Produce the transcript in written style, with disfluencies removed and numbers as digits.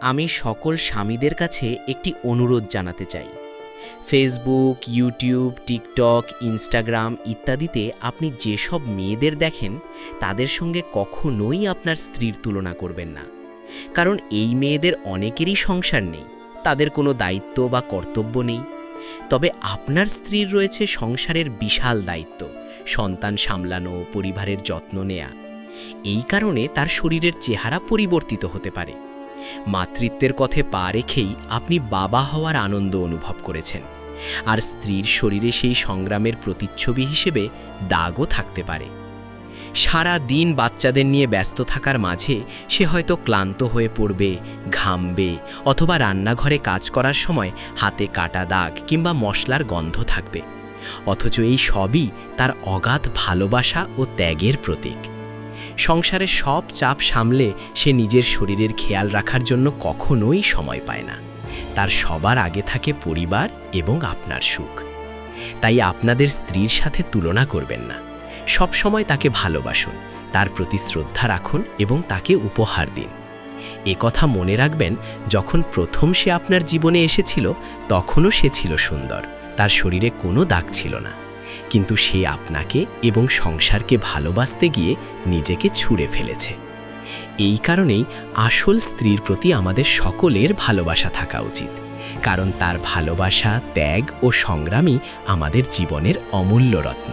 আমি সকল স্বামীদের কাছে একটি অনুরোধ জানাতে চাই। ফেসবুক, ইউটিউব, টিকটক, ইনস্টাগ্রাম ইত্যাদিতে আপনি যেসব মেয়েদের দেখেন তাদের সঙ্গে কখনোই আপনার স্ত্রীর তুলনা করবেন না। কারণ এই মেয়েদের অনেকেরই সংসার নেই, তাদের কোনো দায়িত্ব বা কর্তব্য নেই। তবে আপনার স্ত্রীর রয়েছে সংসারের বিশাল দায়িত্ব, সন্তান সামলানো, পরিবারের যত্ন নেয়া। এই কারণে তার শরীরের চেহারা পরিবর্তিত হতে পারে। মাতৃত্বের পথে পা রেখেই আপনি বাবা হওয়ার আনন্দ অনুভব করেছেন, আর স্ত্রীর শরীরে সেই সংগ্রামের প্রতিচ্ছবি হিসেবে দাগও থাকতে পারে। সারা দিন বাচ্চাদের নিয়ে ব্যস্ত থাকার মাঝে সে হয়তো ক্লান্ত হয়ে পড়বে, ঘামবে, অথবা রান্নাঘরে কাজ করার সময় হাতে কাটা দাগ কিংবা মশলার গন্ধ থাকবে। অথচ এই সবই তার অগাধ ভালোবাসা ও ত্যাগের প্রতীক। সংসারের সব চাপ সামলে সে নিজের শরীরের খেয়াল রাখার জন্য কখনোই সময় পায় না। তার সবার আগে থাকে পরিবার এবং আপনার সুখ। তাই আপনাদের স্ত্রীর সাথে তুলনা করবেন না। সব সময় তাকে ভালোবাসুন, তার প্রতি শ্রদ্ধা রাখুন এবং তাকে উপহার দিন। কথা মনে রাখবেন, যখন প্রথম সে আপনার জীবনে এসেছিল তখনও সে ছিল সুন্দর, তার শরীরে কোনো দাগ ছিল না। কিন্তু সে আপনাকে এবং সংসারকে ভালোবাসতে গিয়ে নিজেকে ছুঁড়ে ফেলেছে। এই কারণেই আসল স্ত্রীর প্রতি আমাদের সকলের ভালোবাসা থাকা উচিত, কারণ তার ভালোবাসা, ত্যাগ ও সংগ্রামই আমাদের জীবনের অমূল্য রত্ন।